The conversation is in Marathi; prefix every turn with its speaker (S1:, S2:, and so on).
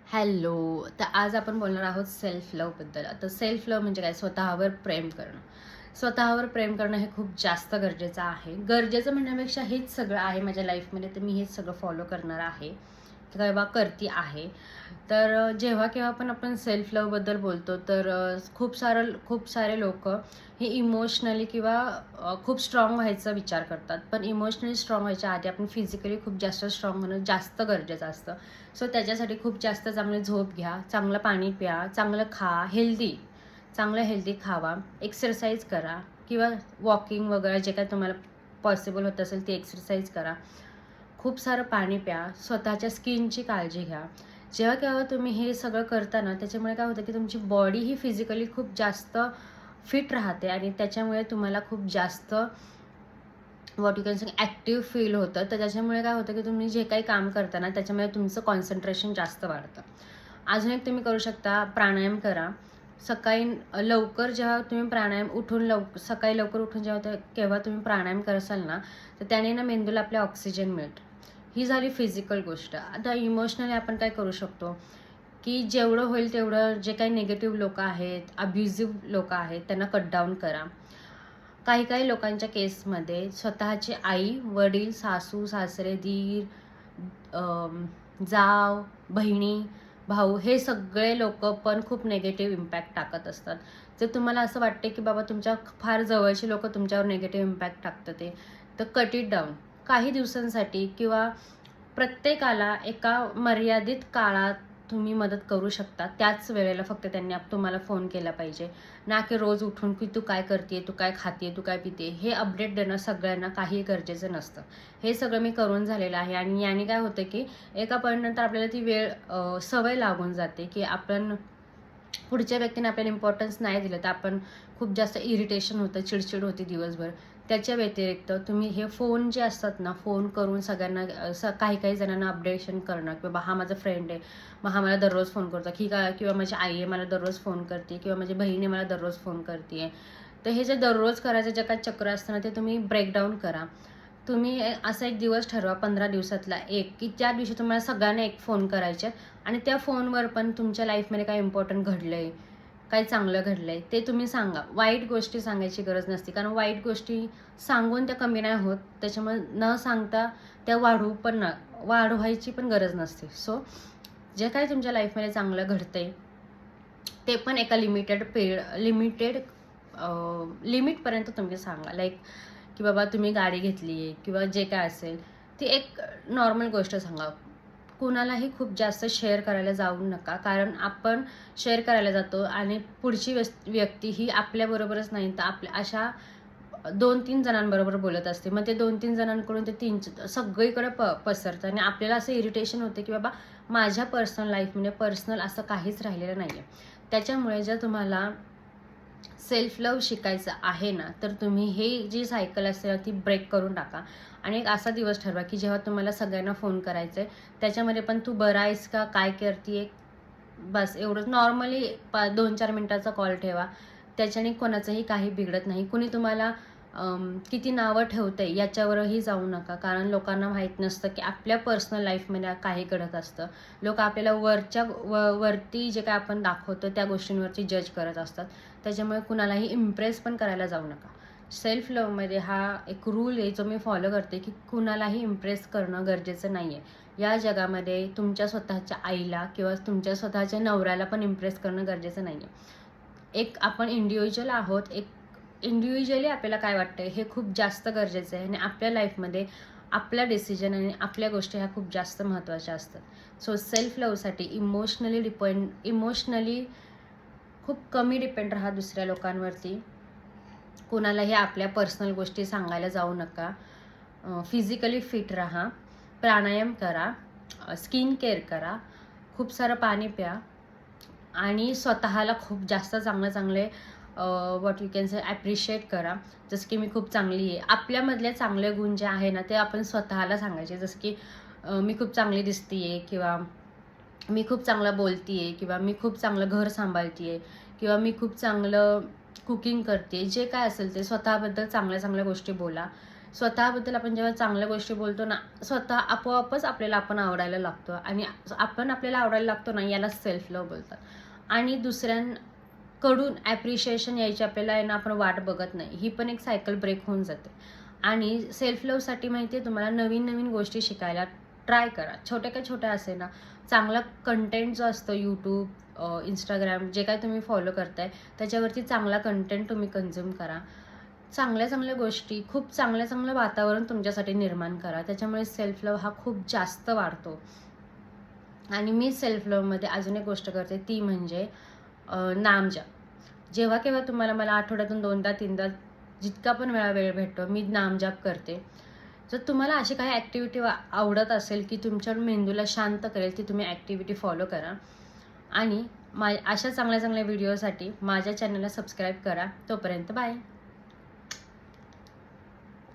S1: हॅलो. तर आज आपण बोलणार आहोत सेल्फ लव्हबद्दल. आता सेल्फ लव्ह म्हणजे काय? स्वतःवर प्रेम करणं. स्वतःवर प्रेम करणं हे खूप जास्त गरजेचं आहे. गरजेचं म्हणण्यापेक्षा हेच सगळं आहे माझ्या लाईफमध्ये, तर मी हेच सगळं फॉलो करणार आहे किंवा करती आहे. तर जेव्हा केव्हा पण आपण सेल्फ लव्हबद्दल बोलतो तर खूप सारे लोकं हे इमोशनली किंवा खूप स्ट्राँग व्हायचा विचार करतात. पण इमोशनली स्ट्राँग व्हायच्या आधी आपण फिजिकली खूप जास्त स्ट्राँग होणं जास्त गरजेचं असतं. सो त्याच्यासाठी खूप जास्त चांगली झोप घ्या, चांगलं पाणी प्या, चांगलं खा, चांगलं हेल्दी खावा, एक्सरसाइज करा किंवा वॉकिंग वगैरे जे काही तुम्हाला पॉसिबल होत असेल ते एक्सरसाइज करा. खूप सारं पाणी प्या, स्वतःच्या स्किनची काळजी घ्या. जेव्हा केव्हा तुम्ही हे सगळं करता ना, त्याच्यामुळे काय होतं की तुमची बॉडी ही फिजिकली खूप जास्त फिट राहते आणि त्याच्यामुळे तुम्हाला खूप जास्त what you can say active feel होतं. तर त्याच्यामुळे काय होतं की तुम्ही जे काही काम करता ना, त्याच्यामुळे तुमचं कॉन्सन्ट्रेशन जास्त वाढतं. अजून एक तुम्ही करू शकता, प्राणायाम करा. सकाळी लवकर जेव्हा तुम्ही प्राणायाम उठून सकाळी लवकर उठून केव्हा तुम्ही प्राणायाम करसाल ना, तर त्याने ना मेंदूला आपल्या ऑक्सिजन मिळतो. ही झाली फिजिकल गोष्ट. आता इमोशनली आपण काय करू शकतो, की जेवढं होईल तेवढं जे काही निगेटिव्ह लोकं आहेत, अब्युझिव्ह लोकं आहेत, त्यांना कट डाऊन करा. काही काही लोकांच्या केसमध्ये स्वतःची आई, वडील, सासू, सासरे, दीर, जाव, बहिणी, भाऊ हे सगळे लोकं पण खूप निगेटिव्ह इम्पॅक्ट टाकत असतात. जर तुम्हाला असं वाटते की बाबा तुमच्या फार जवळची लोकं तुमच्यावर निगेटिव्ह इम्पॅक्ट टाकतात ते, तर कट इट डाऊन. काही दिवसांसाठी किंवा प्रत्येकाला एका मर्यादित काळात तुम्ही मदत करू शकता. त्याच वेळेला फक्त त्यांनी तुम्हाला फोन केला पाहिजे. ना की रोज उठून की तू काय करते, तू काय खाते, तू काय पिते, हे अपडेट देणं सगळ्यांना काही गरजेचं नसतं. हे सगळं मी करून झालेलं आहे आणि याने काय होतं की एका पॉईंटनंतर आपल्याला ती सवय लागून जाते की आपण पुढच्या व्यक्तीने आपल्याला इम्पॉर्टन्स नाही दिलं तर आपण खूप जास्त इरिटेशन होतं, चिडचिड होती दिवसभर. त्याच्या व्यतिरिक्त तुम्ही हे फोन जे असतात ना, फोन करून सगळ्यांना काही काही जणांना अपडेशन करणं की बाबा हा माझा फ्रेंड आहे, मग हा मला दररोज फोन करतो की काय, किंवा माझी आई आहे मला दररोज फोन करते, किंवा माझी बहिणी मला दररोज फोन करते. तर हे जे दररोज करायचं जे काही चक्र असतं ना, ते तुम्ही ब्रेकडाऊन करा. तुम्ही असा एक दिवस ठरवा 15 दिवसातला एक, की त्या दिवशी तुम्हाला सगळ्यांना एक फोन करायचे आणि त्या फोनवर पण तुमच्या लाईफमध्ये काय इम्पॉर्टंट घडलंय, काय चांगलं घडलंय ते तुम्ही सांगा. वाईट गोष्टी सांगायची गरज नसते, कारण वाईट गोष्टी सांगून त्या कमी नाही होत. त्याच्यामुळे न सांगता त्या वाढवायची पण गरज नसते. सो जे काही तुमच्या लाईफमध्ये चांगलं घडतंय ते पण एका लिमिटपर्यंत तुम्ही सांगा. लाईक की बाबा तुम्ही गाडी घेतली आहे किंवा जे काय असेल, ती एक नॉर्मल गोष्ट सांगा. कुणालाही खूप जास्त शेअर करायला जाऊ नका, कारण आपण शेअर करायला जातो आणि पुढची व्यक्ती ही आपल्याबरोबरच नाही तर आपल्या अशा 2-3 जणांबरोबर बोलत असते. मग ते 2-3 जणांकडून ते 3 सगळीकडे पसरतं आणि आपल्याला असं इरिटेशन होते की बाबा माझ्या पर्सनल लाईफमध्ये पर्सनल असं काहीच राहिलेलं नाही आहे. त्याच्यामुळे जर तुम्हाला सेल्फ लव्ह शिकायचं आहे ना, तर तुम्ही हे जी सायकल असते ना ती ब्रेक करून टाका आणि एक असा दिवस ठरवा की जेव्हा तुम्हाला सगळ्यांना फोन करायचा आहे, त्याच्यामध्ये पण तू बरा आहेस का, काय करते, बस एवढंच. नॉर्मली 2-4 मिनिटाचा कॉल ठेवा. त्याच्याने कोणाचंही काही बिघडत नाही. कुणी तुम्हाला किती नावं ठेवतंय याच्यावरही जाऊ नका, कारण लोकांना माहीत नसतं की आपल्या पर्सनल लाईफमध्ये काही घडत असतं. लोक आपल्याला वरती जे काय आपण दाखवतो त्या गोष्टींवरती जज करत असतात. त्याच्यामुळे कुणालाही इम्प्रेस पण करायला जाऊ नका. सेल्फ लव्हमध्ये हा एक रूल आहे जो मी फॉलो करते, की कुणालाही इम्प्रेस करणं गरजेचं नाही आहे. या जगामध्ये तुमच्या स्वतःच्या आईला किंवा तुमच्या स्वतःच्या नवऱ्याला पण इम्प्रेस करणं गरजेचं नाही आहे. एक आपण इंडिव्हिज्युअल आहोत. एक इंडिव्हिज्युअली आपल्याला काय वाटतं हे खूप जास्त गरजेचं आहे आणि आपल्या लाईफमध्ये आपला डिसिजन आणि आपल्या गोष्टी ह्या खूप जास्त महत्त्वाच्या असतात. सो सेल्फ लव्हसाठी इमोशनली खूप कमी डिपेंड राहा दुसऱ्या लोकांवरती. कोणालाही आपल्या पर्सनल गोष्टी सांगायला जाऊ नका. फिजिकली फिट राहा, प्राणायाम करा, स्किन केअर करा, खूप सारं पाणी प्या आणि स्वतःला खूप जास्त चांगले what you can say appreciate करा. जसं की मी खूप चांगली आहे. आपल्यामधले चांगले गुण जे आहे ना ते आपण स्वतःला सांगायचे. जसं की मी खूप चांगली दिसते आहे, किंवा मी खूप चांगलं बोलते आहे, किंवा मी खूप चांगलं घर सांभाळते आहे, किंवा मी खूप चांगलं कुकिंग करते. जे काय असेल ते स्वतःबद्दल चांगल्या चांगल्या गोष्टी बोला. स्वतःबद्दल आपण जेव्हा चांगल्या गोष्टी बोलतो ना, स्वतः आपोआपच आपल्याला आपण आवडायला लागतो आणि आपण आपल्याला आवडायला लागतो ना, याला सेल्फ लव्ह बोलतात. आणि दुसऱ्यांकडून ॲप्रिशिएशन यायची आपल्याला आहे ना, आपण वाट बघत नाही. ही पण एक सायकल ब्रेक होऊन जाते. आणि सेल्फ लव्हसाठी माहिती आहे तुम्हाला नवीन नवीन गोष्टी शिकायला ट्राय करा. छोट्या का छोट्या असे ना, चांगला कंटेंट जो असतो यूट्यूब, इंस्टाग्राम जे काय तुम्ही फॉलो करताय त्याच्यावरती चांगला कंटेंट तुम्ही कन्झ्युम करा. चांगल्या चांगल्या गोष्टी, खूप चांगलं चांगलं वातावरण तुमच्यासाठी निर्माण करा. त्याच्यामुळे सेल्फ लव्ह हा खूप जास्त वाढतो. आणि मी सेल्फ लव्हमध्ये अजून एक गोष्ट करते, ती म्हणजे नामजप. जेव्हा केव्हा तुम्हाला मला आठवड्यातून 2दा 3दा जितका पण वेळ भेटतो मी नामजप करते. जर तुम्हाला अशी काही ॲक्टिव्हिटी आवडत असेल की तुमच्या मेंदूला शांत करेल ती तुम्ही ॲक्टिव्हिटी फॉलो करा. आणि अशा चांगल्या चांगल्या व्हिडिओसाठी माझ्या चॅनलला सबस्क्राईब करा. तोपर्यंत बाय.